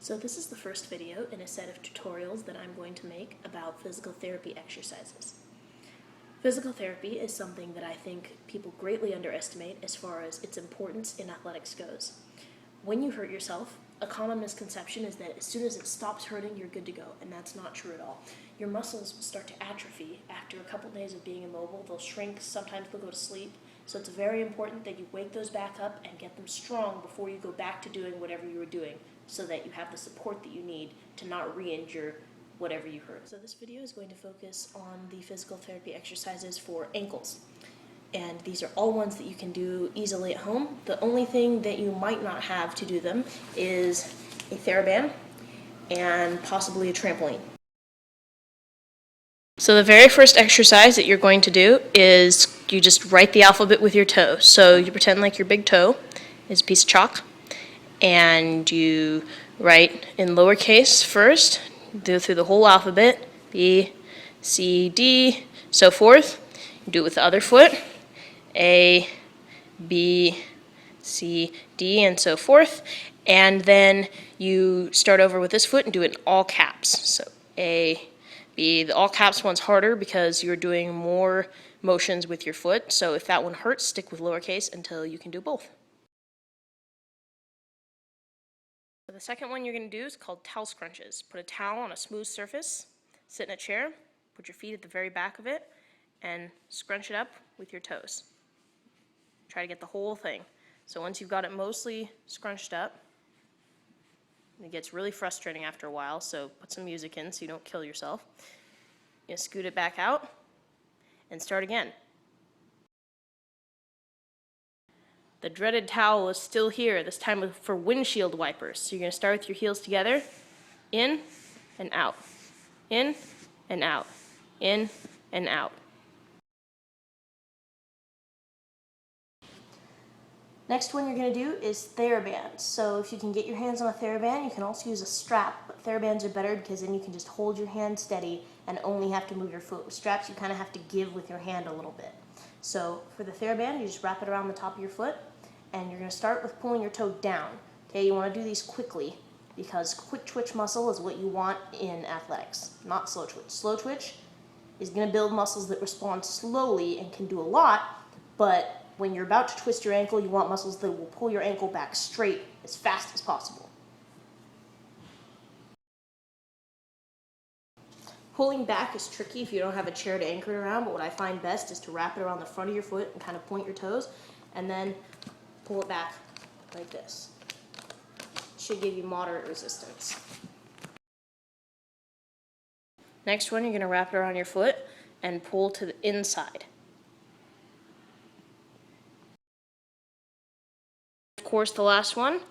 So this is the first video in a set of tutorials that I'm going to make about physical therapy exercises. Physical therapy is something that I think people greatly underestimate as far as its importance in athletics goes. When you hurt yourself, a common misconception is that as soon as it stops hurting, you're good to go, and that's not true at all. Your muscles will start to atrophy after a couple days of being immobile. They'll shrink, sometimes they'll go to sleep. So it's very important that you wake those back up and get them strong before you go back to doing whatever you were doing, so that you have the support that you need to not re-injure whatever you hurt. So this video is going to focus on the physical therapy exercises for ankles. And these are all ones that you can do easily at home. The only thing that you might not have to do them is a TheraBand and possibly a trampoline. So the very first exercise that you're going to do is you just write the alphabet with your toe. So you pretend like your big toe is a piece of chalk, and you write in lowercase first, go through the whole alphabet, B, C, D, so forth. You do it with the other foot, A, B, C, D, and so forth. And then you start over with this foot and do it in all caps. So A, B. The all caps one's harder because you're doing more motions with your foot. So if that one hurts, stick with lowercase until you can do both. The second one you're going to do is called towel scrunches. Put a towel on a smooth surface, sit in a chair, put your feet at the very back of it, and scrunch it up with your toes. Try to get the whole thing. So once you've got it mostly scrunched up, it gets really frustrating after a while, so put some music in so you don't kill yourself. You scoot it back out and start again. The dreaded towel is still here, this time for windshield wipers. So you're going to start with your heels together, in and out, in and out, in and out. Next one you're going to do is TheraBands. So if you can get your hands on a TheraBand, you can also use a strap, but TheraBands are better because then you can just hold your hand steady and only have to move your foot. With straps, you kind of have to give with your hand a little bit. So for the TheraBand, you just wrap it around the top of your foot, and you're going to start with pulling your toe down. Okay, you want to do these quickly because quick twitch muscle is what you want in athletics, not slow twitch. Slow twitch is going to build muscles that respond slowly and can do a lot, but when you're about to twist your ankle, you want muscles that will pull your ankle back straight as fast as possible. Pulling back is tricky if you don't have a chair to anchor it around, but what I find best is to wrap it around the front of your foot and kind of point your toes, and then pull it back like this. It should give you moderate resistance. Next one, you're going to wrap it around your foot and pull to the inside. Of course, the last one,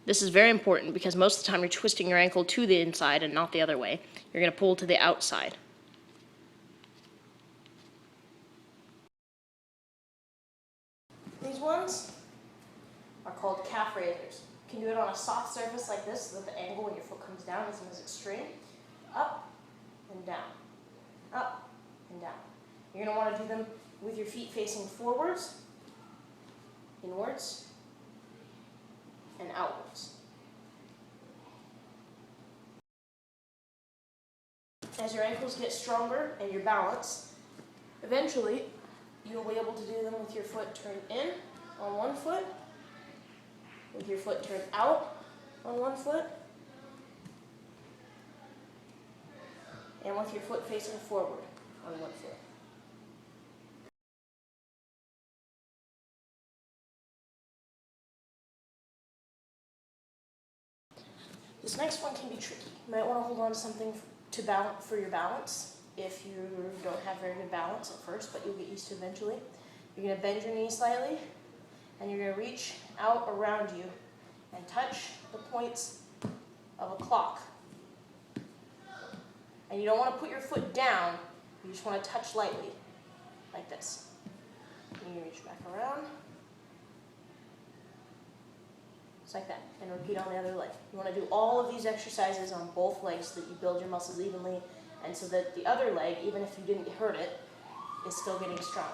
this is very important because most of the time you're twisting your ankle to the inside and not the other way. You're going to pull to the outside. These ones are called calf raisers. You can do it on a soft surface like this so that the angle when your foot comes down isn't as extreme. Up and down, up and down. You're going to want to do them with your feet facing forwards, inwards, and outwards. As your ankles get stronger and your balance, eventually you'll be able to do them with your foot turned in on one foot, with your foot turned out on one foot, and with your foot facing forward on one foot. This next one can be tricky. You might want to hold on to something to balance for your balance if you don't have very good balance at first, but you'll get used to eventually. You're going to bend your knee slightly, and you're going to reach out around you and touch the points of a clock. And you don't want to put your foot down, you just want to touch lightly, like this. And you reach back around. Like that, and repeat on the other leg. You want to do all of these exercises on both legs so that you build your muscles evenly, and so that the other leg, even if you didn't hurt it, is still getting stronger.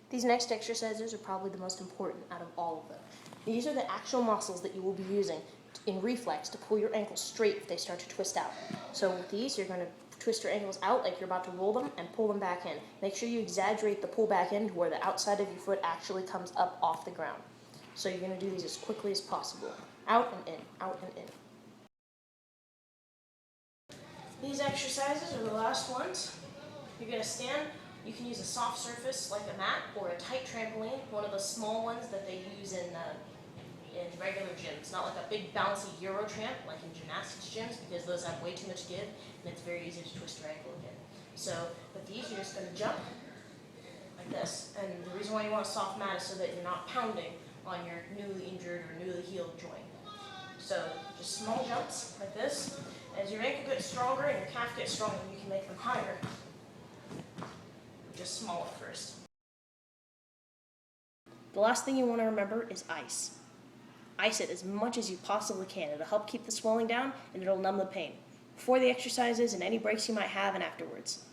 These next exercises are probably the most important out of all of them. These are the actual muscles that you will be using in reflex to pull your ankles straight if they start to twist out. So with these, you're going to twist your ankles out like you're about to roll them and pull them back in. Make sure you exaggerate the pull back in to where the outside of your foot actually comes up off the ground. So you're going to do these as quickly as possible. Out and in, out and in. These exercises are the last ones. You're going to stand. You can use a soft surface like a mat or a tight trampoline, one of the small ones that they use in regular gyms. Not like a big bouncy Euro tramp like in gymnastics gyms, because those have way too much give and it's very easy to twist your ankle again. So with these, you're just going to jump like this. And the reason why you want a soft mat is so that you're not pounding on your newly injured or newly healed joint. So just small jumps like this. As your ankle gets stronger and your calf gets stronger, you can make them higher. Just small at first. The last thing you want to remember is ice. Ice it as much as you possibly can. It'll help keep the swelling down and it'll numb the pain before the exercises and any breaks you might have and afterwards.